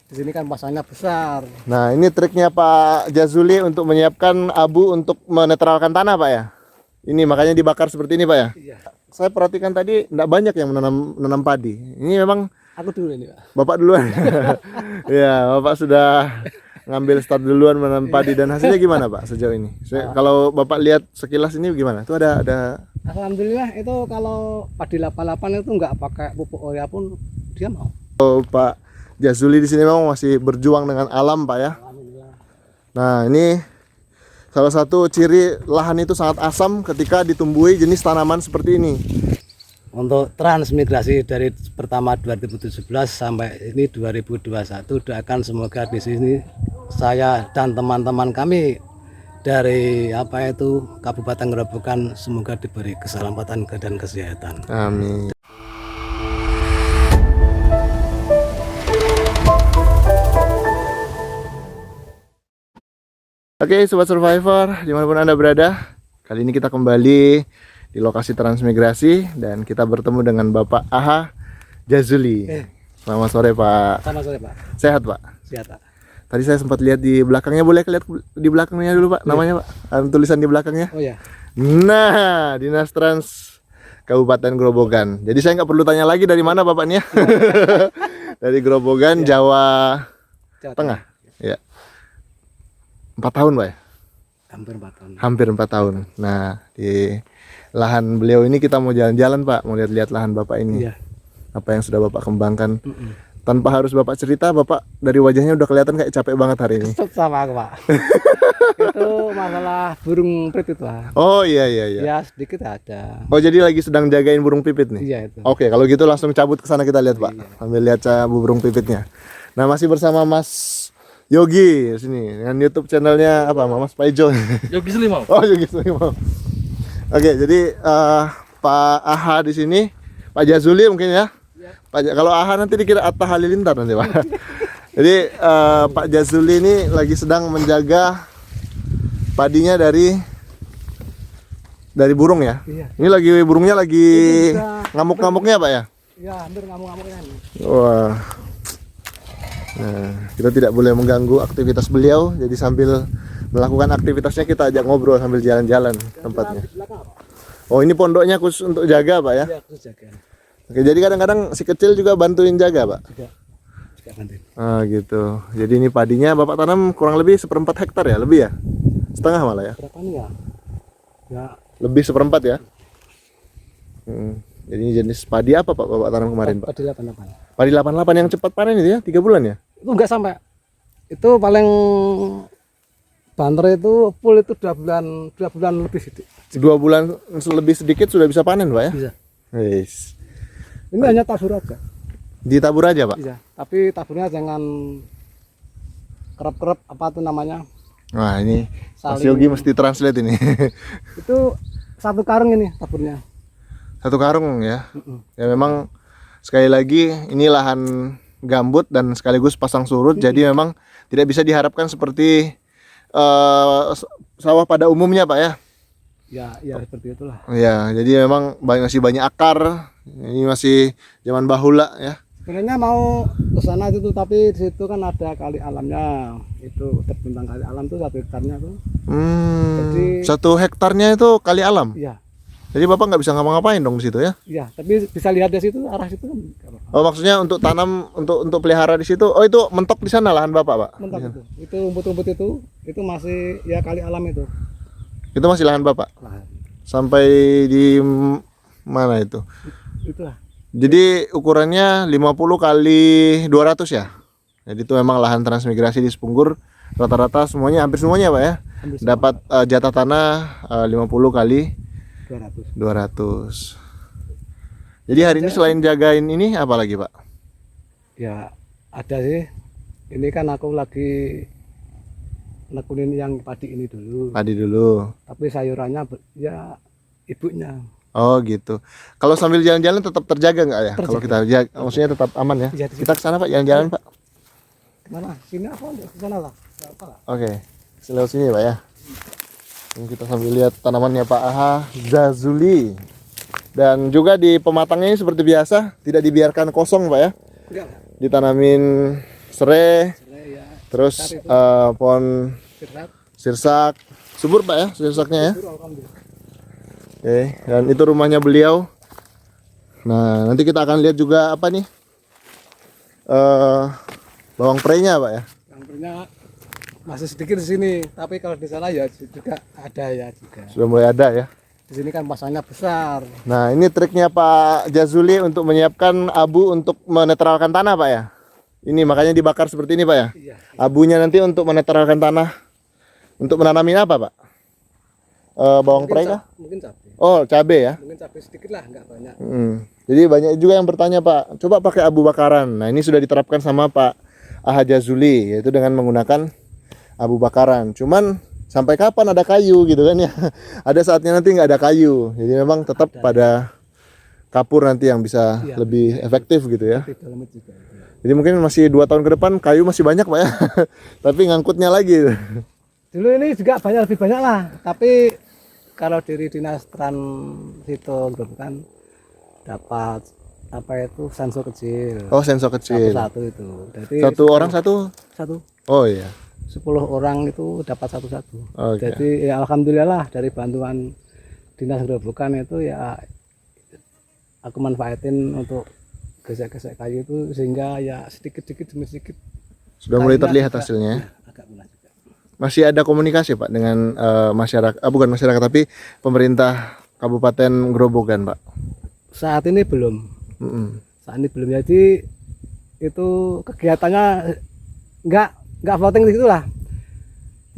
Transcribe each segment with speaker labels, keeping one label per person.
Speaker 1: Di sini kan pasangnya besar.
Speaker 2: Nah, ini triknya Pak Jazuli untuk menyiapkan abu untuk menetralkan tanah, Pak ya. Ini makanya dibakar seperti ini, Pak ya.
Speaker 1: Iya.
Speaker 2: Saya perhatikan tadi tidak banyak yang menanam padi. Ini memang
Speaker 1: Aku dulu ini, Pak.
Speaker 2: Bapak duluan. Ya, Bapak sudah ngambil start duluan menanam padi dan hasilnya gimana, Pak, sejauh ini? Kalau Bapak lihat sekilas ini gimana? Itu ada
Speaker 1: Alhamdulillah itu kalau padi 88 itu nggak pakai pupuk urea pun dia mau.
Speaker 2: Pak Jazuli di sini memang masih berjuang dengan alam, Pak ya.
Speaker 1: Alhamdulillah.
Speaker 2: Nah, ini salah satu ciri lahan itu sangat asam ketika ditumbuhi jenis tanaman seperti ini.
Speaker 1: Untuk transmigrasi dari pertama 2017 sampai ini 2021, doakan semoga di sini saya dan teman-teman kami dari Kabupaten Gerobokan semoga diberi keselamatan dan kesehatan.
Speaker 2: Amin. Oke, Sobat Survivor, dimanapun Anda berada, kali ini kita kembali di lokasi transmigrasi dan kita bertemu dengan Bapak Aha Jazuli. Selamat sore, Pak.
Speaker 1: Selamat sore, Pak.
Speaker 2: Sehat, Pak?
Speaker 1: Sehat, Pak.
Speaker 2: Tadi saya sempat lihat di belakangnya, boleh lihat di belakangnya dulu, Pak, namanya, Pak? Ada tulisan di belakangnya.
Speaker 1: Oh ya.
Speaker 2: Nah, Dinas Trans Kabupaten Gerobogan. Jadi saya nggak perlu tanya lagi dari mana bapaknya. Dari Gerobogan, Jawa Tengah. Ya. 4 tahun, Pak ya?
Speaker 1: Hampir 4 tahun.
Speaker 2: Hampir 4 tahun. Nah, di lahan beliau ini kita mau jalan-jalan, Pak, mau lihat-lihat lahan Bapak ini.
Speaker 1: Iya.
Speaker 2: Apa yang sudah Bapak kembangkan. Tanpa harus Bapak cerita, Bapak dari wajahnya udah kelihatan kayak capek banget hari ini.
Speaker 1: Sama aku, Pak. Itu masalah burung pipit, Pak.
Speaker 2: Oh iya iya iya.
Speaker 1: Ya sedikit ada.
Speaker 2: Oh, jadi lagi sedang jagain burung pipit nih.
Speaker 1: Iya itu.
Speaker 2: Oke, kalau gitu langsung cabut ke sana kita lihat, Pak. Sambil lihat burung pipitnya. Nah, masih bersama Mas Yogi sini dengan YouTube channelnya apa, Mas Paijo.
Speaker 3: Yogi Selimau.
Speaker 2: Oh, Yogi Selimau. Oke, jadi Pak Aha di sini, Pak Jazuli mungkin ya. Kalau Aha nanti dikira Atta Halilintar nanti, Pak. Jadi Pak Jazuli ini lagi sedang menjaga padinya dari burung ya.
Speaker 1: Iya.
Speaker 2: Ini lagi burungnya lagi
Speaker 1: bisa
Speaker 2: ngamuk-ngamuknya, Pak ya.
Speaker 1: Ya hampir ngamuk-ngamuknya.
Speaker 2: Wah. Nah, kita tidak boleh mengganggu aktivitas beliau, jadi sambil melakukan aktivitasnya kita ajak ngobrol sambil jalan-jalan tempatnya. Oh, ini pondoknya khusus untuk jaga, Pak ya?
Speaker 1: Iya, terus jaga.
Speaker 2: Oke, jadi kadang-kadang si kecil juga bantuin jaga, Pak?
Speaker 1: Juga bantuin.
Speaker 2: Ah, gitu. Jadi ini padinya Bapak tanam kurang lebih 1/4 hektar ya? Lebih ya? Setengah malah ya?
Speaker 1: Berapa nih ya? Ya,
Speaker 2: Lebih 1/4 ya? Jadi ini jenis padi apa, Pak, Bapak tanam kemarin, Pak?
Speaker 1: padi 88.
Speaker 2: Padi 88 yang cepat panen itu ya? 3 bulan ya?
Speaker 1: Itu enggak sampai. Itu paling banter itu full itu 2 bulan lebih sedikit.
Speaker 2: 2 bulan lebih sedikit sudah bisa panen, Pak ya?
Speaker 1: Bisa.
Speaker 2: Yes.
Speaker 1: Ini hanya tabur aja.
Speaker 2: Ditabur aja, Pak?
Speaker 1: Iya, tapi taburnya jangan kerap-kerap apa tuh namanya?
Speaker 2: Wah, ini Mas
Speaker 1: Saling-
Speaker 2: Yogi mesti translate ini.
Speaker 1: Itu 1 karung ini taburnya.
Speaker 2: 1 karung ya. Ya memang sekali lagi ini lahan gambut dan sekaligus pasang surut, jadi memang tidak bisa diharapkan seperti sawah pada umumnya, Pak ya.
Speaker 1: Ya seperti itulah.
Speaker 2: Ya, jadi memang masih banyak akar. Ini masih zaman bahula ya.
Speaker 1: Sebenarnya mau ke sana itu tapi di situ kan ada kali alamnya. Itu terbentang kali alam tuh 1 hektarnya tuh. Jadi-
Speaker 2: 1 hektarnya itu kali alam.
Speaker 1: Iya.
Speaker 2: Jadi Bapak nggak bisa ngapa-ngapain dong di situ ya?
Speaker 1: Iya, tapi bisa lihat dari situ arah situ kan nggak apa-apa.
Speaker 2: Oh, maksudnya untuk tanam untuk pelihara di situ. Oh, itu mentok di sana lahan Bapak, Pak.
Speaker 1: Mentok itu. Itu rumput-rumput itu masih ya kali alam itu.
Speaker 2: Itu masih lahan Bapak.
Speaker 1: Lah,
Speaker 2: Sampai di mana itu?
Speaker 1: itulah.
Speaker 2: Jadi ukurannya 50 kali 200 ya. Jadi itu memang lahan transmigrasi di Sepunggur rata-rata semuanya, hampir semuanya, Pak ya.
Speaker 1: Hampir
Speaker 2: Dapat jatah tanah 50 kali
Speaker 1: 200.
Speaker 2: 200. Jadi hari ini selain jagain ini apa lagi, Pak?
Speaker 1: Ya ada sih. Ini kan aku lagi nekunin yang padi ini dulu.
Speaker 2: Padi dulu.
Speaker 1: Tapi sayurannya ya ibunya.
Speaker 2: Oh gitu. Kalau sambil jalan-jalan tetap terjaga nggak ya? Kalau kita jaga, maksudnya tetap aman ya?
Speaker 1: Iya,
Speaker 2: Kita ke sana, Pak, jalan-jalan, Pak.
Speaker 1: Mana? Sini apa? Ke sana lah. Nggak apa lah.
Speaker 2: Oke. Lewat sini, Pak ya. Ini kita sambil lihat tanamannya Pak Aha Jazuli. Dan juga di pematangnya ini seperti biasa, tidak dibiarkan kosong, Pak ya.
Speaker 1: Enggak.
Speaker 2: Ditanamin serai,
Speaker 1: serai ya,
Speaker 2: terus
Speaker 1: sekitar itu,
Speaker 2: pohon
Speaker 1: sirsak,
Speaker 2: sirsak. Subur Pak ya, sirsaknya ya.
Speaker 1: suruh alhamdulillah.
Speaker 2: Oke, dan itu rumahnya beliau. Nah, nanti kita akan lihat juga apa nih? Bawang prainya Pak ya.
Speaker 1: Yang punya masih sedikit di sini, tapi kalau di sana ya juga ada ya juga.
Speaker 2: Sudah mulai ada ya.
Speaker 1: Di sini kan pasangnya besar.
Speaker 2: Nah, ini triknya Pak Jazuli untuk menyiapkan abu untuk menetralkan tanah Pak ya. Ini makanya dibakar seperti ini Pak ya.
Speaker 1: Iya.
Speaker 2: Abunya nanti untuk menetralkan tanah. Untuk menanamin apa Pak? Bawang prei kah?
Speaker 1: Mungkin cabai.
Speaker 2: Oh, cabai ya.
Speaker 1: Mungkin cabai sedikit lah, nggak banyak.
Speaker 2: Jadi banyak juga yang bertanya Pak, coba pakai abu bakaran. Nah, ini sudah diterapkan sama Pak Aha Jazuli, yaitu dengan menggunakan abu bakaran. Cuman sampai kapan ada kayu gitu kan ya? Ada saatnya nanti nggak ada kayu. Jadi memang tetap pada kapur nanti yang bisa
Speaker 1: Iya,
Speaker 2: lebih efektif gitu ya.
Speaker 1: Di dalam itu juga.
Speaker 2: Jadi mungkin masih 2 tahun ke depan kayu masih banyak Pak ya. Tapi ngangkutnya lagi.
Speaker 1: Dulu ini juga lebih banyak lah, tapi kalau dari dinas transito gitu kan dapat apa itu sensor kecil.
Speaker 2: Oh, sensor kecil.
Speaker 1: Satu itu. Jadi
Speaker 2: Satu orang satu.
Speaker 1: satu.
Speaker 2: Oh iya.
Speaker 1: 10 orang itu dapat satu-satu.
Speaker 2: Oke.
Speaker 1: Jadi ya alhamdulillah lah dari bantuan dinas gerobokan itu ya aku manfaatin untuk gesek-gesek kayu itu sehingga ya sedikit-sedikit demi sedikit
Speaker 2: Sudah mulai
Speaker 1: kayunya
Speaker 2: terlihat
Speaker 1: juga,
Speaker 2: hasilnya ya.
Speaker 1: agak lunas juga.
Speaker 2: Masih ada komunikasi Pak dengan masyarakat, bukan masyarakat tapi pemerintah Kabupaten Grobogan Pak.
Speaker 1: Saat ini belum.
Speaker 2: Mm-mm.
Speaker 1: Saat ini belum, jadi itu kegiatannya nggak floating di situ lah.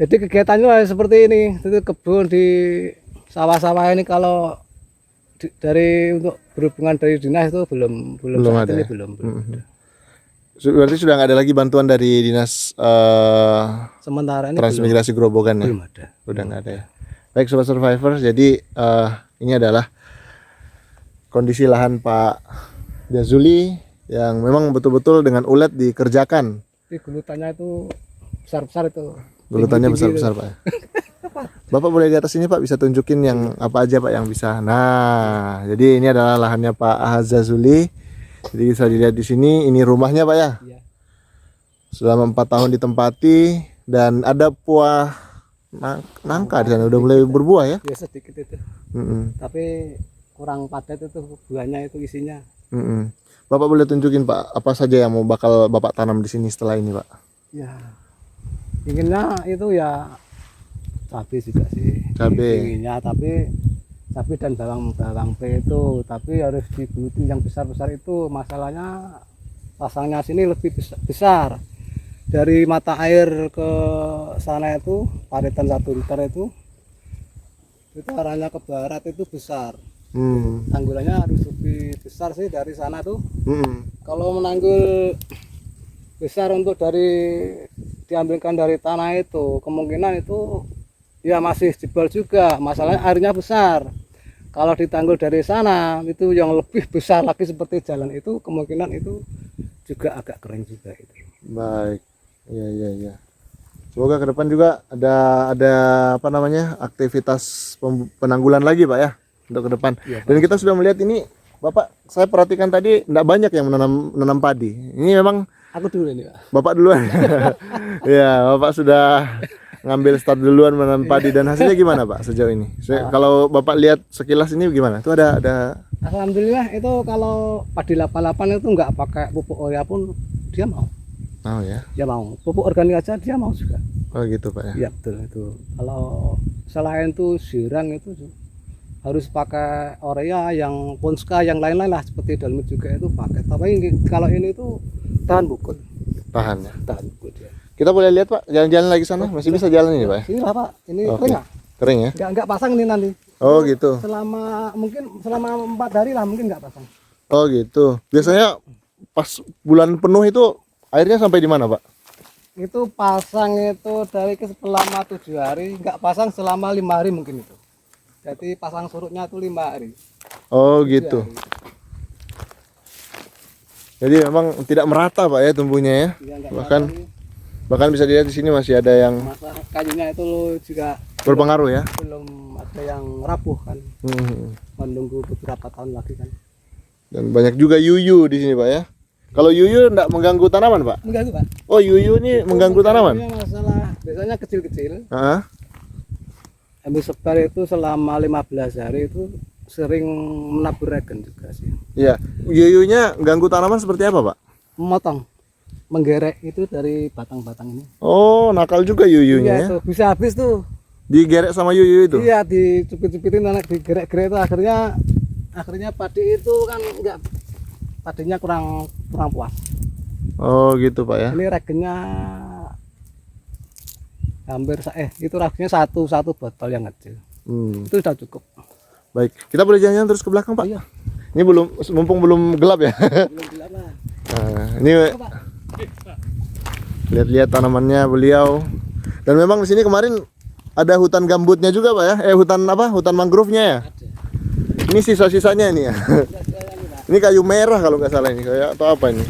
Speaker 1: Jadi kegiatannya seperti ini, itu kebun di sawah-sawah ini kalau dari untuk berhubungan dari dinas itu belum saat
Speaker 2: ada
Speaker 1: ini
Speaker 2: ya?
Speaker 1: belum.
Speaker 2: Berarti sudah nggak ada lagi bantuan dari dinas
Speaker 1: Sementara ini
Speaker 2: transmigrasi Grobogan ya?
Speaker 1: belum ada.
Speaker 2: Udah nggak ada ya. Baik Sobat Survivor, jadi ini adalah kondisi lahan Pak Jazuli yang memang betul-betul dengan ulet dikerjakan.
Speaker 1: Tapi gulutannya itu besar-besar itu.
Speaker 2: Gulutannya
Speaker 1: Tinggi-tinggi
Speaker 2: besar-besar Pak. Bapak boleh di atas ini Pak, bisa tunjukin yang apa aja Pak yang bisa. Nah, jadi ini adalah lahannya Pak Aha Jazuli. Jadi bisa dilihat di sini, ini rumahnya Pak ya.
Speaker 1: Iya.
Speaker 2: Selama 4 tahun ditempati dan ada buah nangka di sana udah mulai berbuah ya.
Speaker 1: Ya sedikit itu.
Speaker 2: Mm-mm.
Speaker 1: Tapi kurang padat itu buahnya itu isinya.
Speaker 2: Mm-mm. Bapak boleh tunjukin Pak apa saja yang mau bakal Bapak tanam di sini setelah ini Pak?
Speaker 1: Ya. Inginnya itu ya cabai juga sih.
Speaker 2: Cabai.
Speaker 1: Inginnya tapi cabai dan bawang putih itu, tapi harus digulutin yang besar-besar itu. Masalahnya pasangnya sini lebih besar. Dari mata air ke sana itu paritan 1 liter itu arahnya ke barat itu besar. Tanggulannya harus lebih besar sih dari sana tuh. Kalau menanggul besar untuk diambilkan dari tanah itu kemungkinan itu ya masih jebol juga. Masalahnya airnya besar. Kalau ditanggul dari sana itu yang lebih besar lagi seperti jalan itu kemungkinan itu juga agak kering juga itu.
Speaker 2: Baik. Iya. Semoga ke depan juga ada apa namanya aktivitas penanggulan lagi Pak ya untuk ke depan.
Speaker 1: Ya,
Speaker 2: dan kita sudah melihat ini Bapak, saya perhatikan tadi tidak banyak yang menanam padi. Ini memang
Speaker 1: aku dulu ini Pak.
Speaker 2: Bapak duluan. Ya, Bapak sudah ngambil start duluan menanam padi dan hasilnya gimana Pak sejauh ini? Kalau Bapak lihat sekilas ini gimana? Itu ada
Speaker 1: Alhamdulillah itu kalau padi 88 itu nggak pakai pupuk urea pun dia mau.
Speaker 2: Oh ya.
Speaker 1: Dia mau. Pupuk organik aja dia mau juga.
Speaker 2: Oh gitu Pak ya.
Speaker 1: Iya betul itu. Kalau selain itu siran itu harus pakai urea yang Ponska yang lain-lain lah seperti Dalmit juga itu pakai. Tapi kalau ini itu tahan bukut.
Speaker 2: Tahan ya.
Speaker 1: Tahan bukut ya.
Speaker 2: Kita boleh lihat Pak, jalan-jalan lagi sana, masih bisa jalan ini Pak ya?
Speaker 1: Sini lah Pak, ini
Speaker 2: Oke.
Speaker 1: kering ya?
Speaker 2: Kering ya?
Speaker 1: Enggak pasang ini nanti.
Speaker 2: Oh gitu.
Speaker 1: Selama 4 hari lah mungkin enggak pasang.
Speaker 2: Oh gitu. Biasanya pas bulan penuh itu airnya sampai di mana Pak?
Speaker 1: Itu pasang itu dari selama 7 hari, enggak pasang selama 5 hari mungkin itu. Jadi pasang surutnya itu 5 hari.
Speaker 2: Oh
Speaker 1: 7
Speaker 2: gitu.
Speaker 1: hari.
Speaker 2: Jadi memang tidak merata Pak ya tumbuhnya ya.
Speaker 1: Iya, enggak
Speaker 2: Bahkan
Speaker 1: pasang.
Speaker 2: bahkan bisa dilihat di sini masih ada yang
Speaker 1: Masa kayunya itu juga
Speaker 2: berpengaruh ya.
Speaker 1: belum ada yang rapuh kan, menunggu beberapa tahun lagi kan.
Speaker 2: Dan banyak juga yuyu di sini Pak ya. Kalau yuyu enggak mengganggu tanaman, Pak?
Speaker 1: Mengganggu, Pak.
Speaker 2: Oh, yuyu ini mengganggu tanaman?
Speaker 1: Masalah biasanya kecil-kecil.
Speaker 2: Heeh.
Speaker 1: Habis sebar itu selama 15 hari itu sering menabur regen juga sih.
Speaker 2: Iya. Yuyunya ganggu tanaman seperti apa, Pak?
Speaker 1: Memotong, menggerek itu dari batang-batang ini.
Speaker 2: Oh, nakal juga yuyunya
Speaker 1: Iya,
Speaker 2: ya.
Speaker 1: itu bisa habis tuh.
Speaker 2: Digerek sama yuyu itu.
Speaker 1: Iya, dicupit-cupitin anak digerek-gerek itu akhirnya padi itu kan enggak, padinya kurang puas.
Speaker 2: Oh, gitu, Pak ya.
Speaker 1: Ini regennya hampir itu regennya satu botol yang kecil. Itu sudah cukup.
Speaker 2: Baik, kita boleh jalan-jalan terus ke belakang, Pak?
Speaker 1: Iya.
Speaker 2: Ini mumpung belum gelap ya.
Speaker 1: Belum gelap lah.
Speaker 2: Nah, ini
Speaker 1: Ayo, Pak.
Speaker 2: lihat-lihat tanamannya beliau. Dan memang di sini kemarin ada hutan gambutnya juga, Pak ya. Hutan apa? Hutan mangrove-nya ya.
Speaker 1: Ada.
Speaker 2: Ini sisa-sisanya ini ya. Ini kayu merah kalau nggak salah ini, kayak atau apa ini?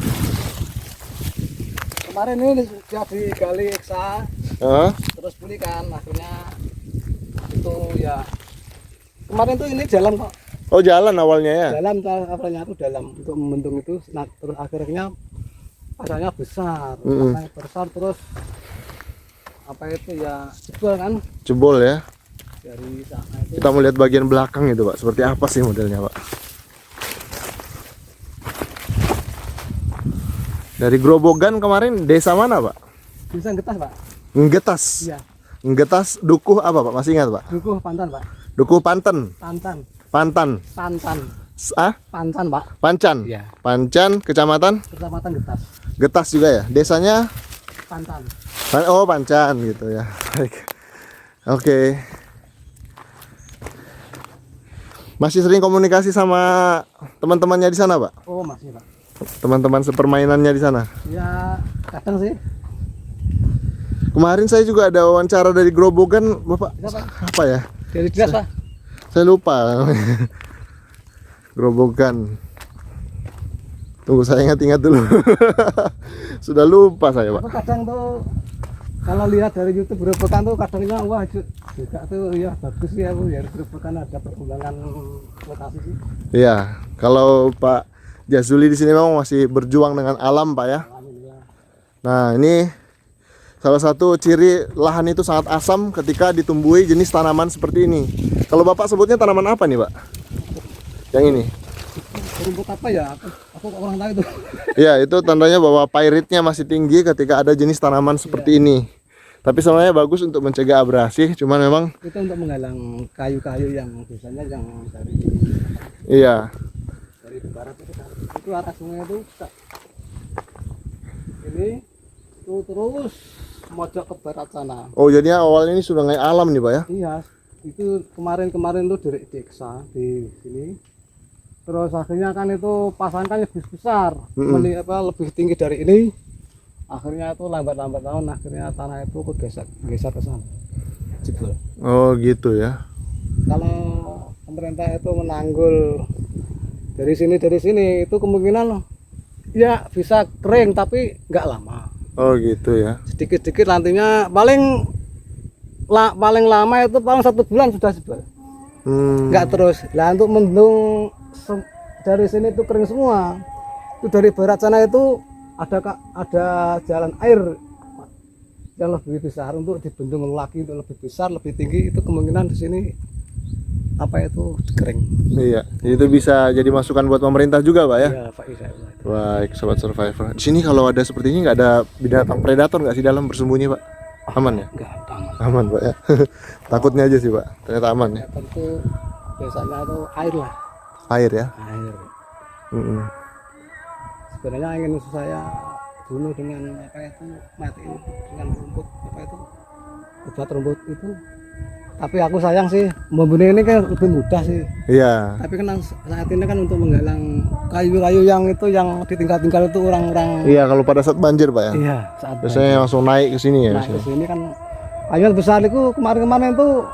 Speaker 1: Kemarin ini sudah digali eksa,
Speaker 2: Hah?
Speaker 1: terus pulihkan, akhirnya itu ya kemarin tuh ini dalam kok,
Speaker 2: Oh, jalan awalnya ya.
Speaker 1: dalam awalnya itu dalam untuk membentuk itu, nah, terus akhirnya pasarnya besar, pasarnya besar terus apa itu ya jebol kan
Speaker 2: Jebol ya.
Speaker 1: dari sana itu.
Speaker 2: Kita mau lihat bagian belakang itu, Pak. Seperti apa sih modelnya, Pak? Dari Grobogan kemarin desa mana, Pak?
Speaker 1: Bisa getas, Pak.
Speaker 2: Nggetas.
Speaker 1: Iya.
Speaker 2: Nggetas dukuh apa, Pak? Masih ingat, Pak?
Speaker 1: Dukuh Pantan, Pak.
Speaker 2: Dukuh Panten.
Speaker 1: Pantan.
Speaker 2: Pantan.
Speaker 1: Pantan.
Speaker 2: Ah?
Speaker 1: Pantan, Pak.
Speaker 2: Pancan.
Speaker 1: Iya.
Speaker 2: Pancan, Kecamatan
Speaker 1: Kecamatan Getas.
Speaker 2: Getas juga ya. Desanya
Speaker 1: Pantan.
Speaker 2: Oh, Pancan gitu ya. Baik. Oke. Masih sering komunikasi sama teman-temannya di sana, Pak?
Speaker 1: Oh, masih, Pak.
Speaker 2: Teman-teman sepermainannya di sana.
Speaker 1: Ya, kadang sih.
Speaker 2: Kemarin saya juga ada wawancara dari Grobogan, Bapak.
Speaker 1: Siapa?
Speaker 2: Apa ya?
Speaker 1: Dari dinas, Pak.
Speaker 2: Saya lupa. Grobogan. Tunggu saya ingat-ingat dulu. Sudah lupa saya, Pak.
Speaker 1: Aku kadang tuh kalau lihat dari YouTube Grobogan tuh kadangnya wah juga tuh ya bagus sih aku ya Grobogan ada perkembangan lokasi sih.
Speaker 2: Iya, kalau Pak Jazuli di sini memang masih berjuang dengan alam, Pak ya.
Speaker 1: Alhamdulillah.
Speaker 2: Nah, ini salah satu ciri lahan itu sangat asam ketika ditumbuhi jenis tanaman seperti ini. Kalau Bapak sebutnya tanaman apa nih, Pak? Yang ini?
Speaker 1: Rumput apa ya? Aku kurang tahu itu.
Speaker 2: Iya, itu tandanya bahwa pairitnya masih tinggi ketika ada jenis tanaman seperti ini. Tapi sebenarnya bagus untuk mencegah abrasi, cuman memang
Speaker 1: Itu untuk menggalang kayu-kayu yang biasanya yang dari
Speaker 2: iya.
Speaker 1: barat itu arah sungai itu ini itu terus mojok ke barat sana.
Speaker 2: Oh, jadinya awalnya ini sungai alam nih, Pak ya.
Speaker 1: Iya, itu kemarin tuh dari desa di sini. Terus akhirnya kan itu pasangkan lebih besar, lebih tinggi dari ini. Akhirnya itu lambat-lambat tahun akhirnya tanah itu geser ke sana. Jebol.
Speaker 2: Oh, gitu ya.
Speaker 1: Kalau pemerintah itu menanggul dari sini itu kemungkinan ya bisa kering tapi nggak lama.
Speaker 2: Oh, gitu ya.
Speaker 1: Sedikit-sedikit nantinya paling lama itu paling 1 bulan sudah jebol. Nggak terus. Lah untuk mendung dari sini itu kering semua. Itu dari barat sana itu ada jalan air yang lebih besar untuk dibendung lagi untuk lebih besar lebih tinggi itu kemungkinan di sini apa itu kering.
Speaker 2: Iya, itu bisa jadi masukan buat pemerintah juga, Pak ya.
Speaker 1: Iya, Pak.
Speaker 2: Baik, sobat survivor. Di sini kalau ada seperti ini nggak ada binatang predator nggak sih dalam bersembunyi, Pak? Aman ya?
Speaker 1: Enggak aman.
Speaker 2: Aman, Pak ya. Takutnya aja sih, Pak. Ternyata aman ya.
Speaker 1: Tentu biasanya itu air lah.
Speaker 2: Air ya.
Speaker 1: Air. Sebenarnya ingin saya bunuh dengan apa itu matiin dengan rumput apa itu obat rumput itu. Tapi aku sayang sih membunuh ini kan lebih mudah sih.
Speaker 2: Iya.
Speaker 1: Tapi kan saat ini kan untuk menggalang kayu-kayu yang itu yang ditinggal-tinggal itu orang-orang.
Speaker 2: Iya, kalau pada saat banjir, Pak ya.
Speaker 1: Iya, saat
Speaker 2: Biasanya langsung naik ke sini ya.
Speaker 1: nah ke sini kan kayu besar itu kemarin-kemarin tuh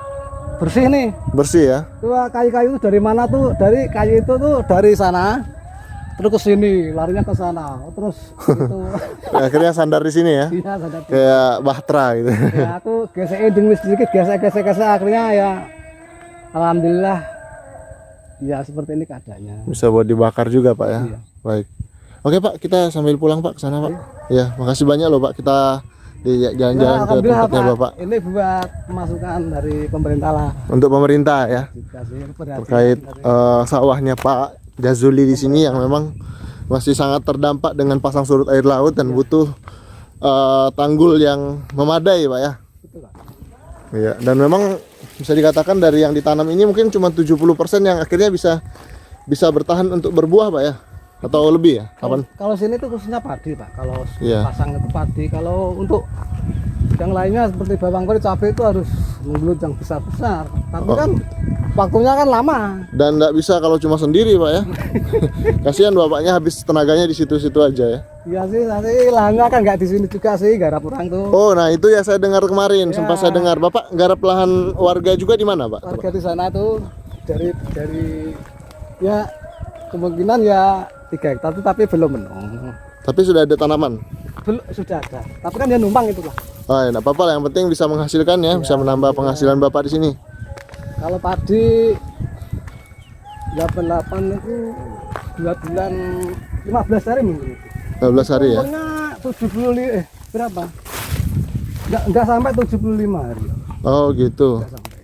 Speaker 1: bersih nih.
Speaker 2: Bersih ya.
Speaker 1: Itu kayu-kayu itu dari mana tuh? Dari kayu itu tuh dari sana terus ke sini, larinya ke sana. Terus itu
Speaker 2: Akhirnya sandar di sini ya.
Speaker 1: iya sadar.
Speaker 2: Kayak bahtera gitu.
Speaker 1: Ya aku gesek dingin sedikit, gesek akhirnya ya alhamdulillah ya seperti ini keadaannya.
Speaker 2: Bisa buat dibakar juga, Pak ya.
Speaker 1: Iya.
Speaker 2: Baik. Oke Pak, kita sambil pulang Pak ke sana Pak. Ya, makasih banyak loh Pak, kita di jalan-jalan ke
Speaker 1: Alhamdulillah,
Speaker 2: tempatnya
Speaker 1: Pak.
Speaker 2: Bapak.
Speaker 1: Ini buat masukan dari pemerintah lah.
Speaker 2: Untuk pemerintah ya,
Speaker 1: Dikasih perhatian
Speaker 2: terkait
Speaker 1: dari-
Speaker 2: sawahnya Pak Jazuli di sini yang memang masih sangat terdampak dengan pasang surut air laut dan butuh tanggul yang memadai Pak ya.
Speaker 1: Betul, Pak.
Speaker 2: Iya, dan memang bisa dikatakan dari yang ditanam ini mungkin cuma 70% yang akhirnya bisa bertahan untuk berbuah Pak ya. Atau lebih ya? Kapan?
Speaker 1: Kalau sini tuh khususnya padi, Pak. Kalau
Speaker 2: Iya.
Speaker 1: pasang itu padi, kalau untuk yang lainnya seperti bawang putih, cabai itu harus menggelut yang besar-besar. Tapi
Speaker 2: Oh.
Speaker 1: kan waktunya kan lama.
Speaker 2: Dan nggak bisa kalau cuma sendiri Pak ya. Kasihan bapaknya habis tenaganya di situ-situ aja ya.
Speaker 1: Iya sih, nanti lahannya kan nggak di sini juga sih, garap orang tuh.
Speaker 2: Oh, nah itu ya saya dengar kemarin,
Speaker 1: Ya.
Speaker 2: sempat saya dengar. Bapak garap lahan warga juga di mana Pak?
Speaker 1: Warga di sana tuh dari ya kemungkinan ya 3 hektar tuh, tapi belum menung.
Speaker 2: Tapi sudah ada tanaman.
Speaker 1: Belum, sudah ada. Tapi kan dia numpang itulah.
Speaker 2: Oh, ya, nggak apa-apa lah. Yang penting bisa menghasilkan ya, bisa menambah penghasilan Bapak di sini.
Speaker 1: Kalau padi 88 itu 2 bulan 15 hari mungkin itu.
Speaker 2: 12 hari ya.
Speaker 1: Pokoknya 70 berapa? Enggak sampai 75 hari.
Speaker 2: Oh, gitu.
Speaker 1: Enggak sampai.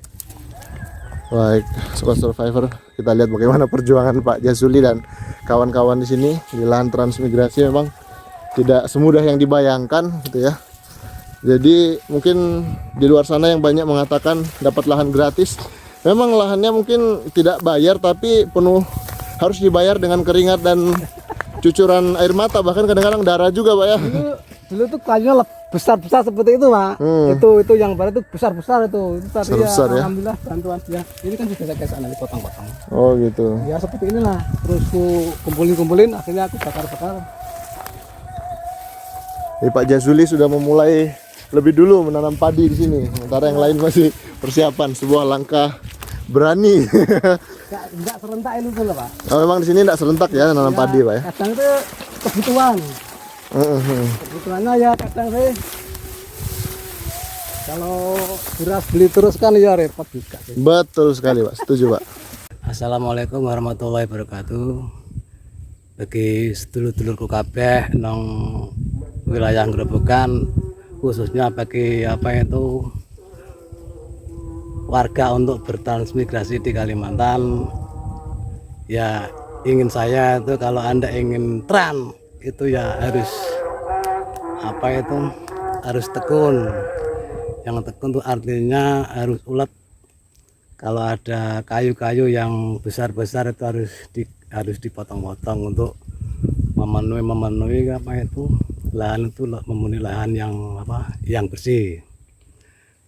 Speaker 2: Baik, Sobat Survivor, kita lihat bagaimana perjuangan Pak Jazuli dan kawan-kawan di sini di lahan transmigrasi memang tidak semudah yang dibayangkan gitu ya. Jadi mungkin di luar sana yang banyak mengatakan dapat lahan gratis. Memang lahannya mungkin tidak bayar tapi penuh harus dibayar dengan keringat dan cucuran air mata, bahkan kadang-kadang darah juga Pak ya.
Speaker 1: Dulu tuh kayunya besar-besar seperti itu, Pak. Itu yang baru itu besar-besar itu. Itu tadi
Speaker 2: Besar-besar ya.
Speaker 1: Alhamdulillah bantuan ya. Ini kan sudah saya kasih nanti potong-potong.
Speaker 2: Oh gitu.
Speaker 1: Ya seperti inilah. Terus ku kumpulin, akhirnya aku bakar-bakar.
Speaker 2: Pak Jazuli sudah memulai lebih dulu menanam padi di sini, sementara yang lain masih persiapan. Sebuah langkah berani.
Speaker 1: Enggak serentak ini tuh, Pak.
Speaker 2: Oh, memang di sini tidak serentak ya nanam padi Pak ya.
Speaker 1: Kadang itu kebutuhan. Kebutuhannya ya kadang sih. Kalau beras beli terus kan ya repot juga sih.
Speaker 2: Betul sekali Pak, setuju Pak.
Speaker 1: Assalamualaikum warahmatullahi wabarakatuh. Bagi sedulur-dulurku kabeh nang wilayah Grobogan, khususnya bagi warga untuk bertransmigrasi di Kalimantan, ya ingin saya itu kalau Anda ingin itu ya harus tekun. Yang tekun itu artinya harus ulet. Kalau ada kayu-kayu yang besar-besar itu harus dipotong-potong untuk memenuhi lahan itu, memenuhi lahan yang bersih.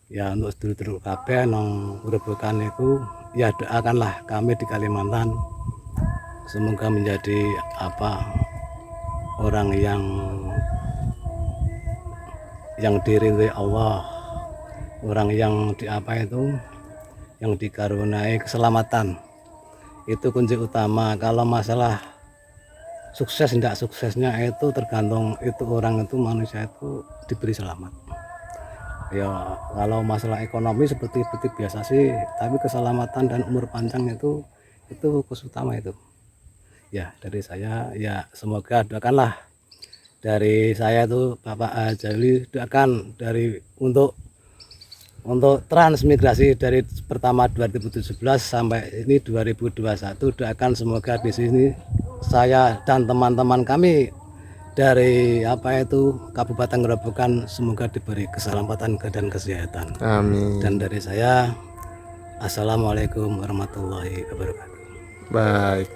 Speaker 1: Ya untuk sedulur-sedulur kabeh nang Grobogan itu ya doakanlah kami di Kalimantan semoga menjadi orang yang diridhoi Allah, orang yang yang dikaruniai keselamatan. Itu kunci utama. Kalau masalah sukses tidak suksesnya itu tergantung itu orang itu, manusia itu diberi selamat. Ya kalau masalah ekonomi seperti biasa sih, tapi keselamatan dan umur panjang itu fokus utama itu. Ya dari saya ya semoga doakanlah dari saya itu Bapak Jazuli, doakan untuk transmigrasi dari pertama 2017 sampai ini 2021, doakan semoga di sini saya dan teman-teman kami dari Kabupaten Grobogan semoga diberi keselamatan dan kesehatan.
Speaker 2: Amin.
Speaker 1: Dan dari saya, assalamualaikum warahmatullahi wabarakatuh.
Speaker 2: Baik.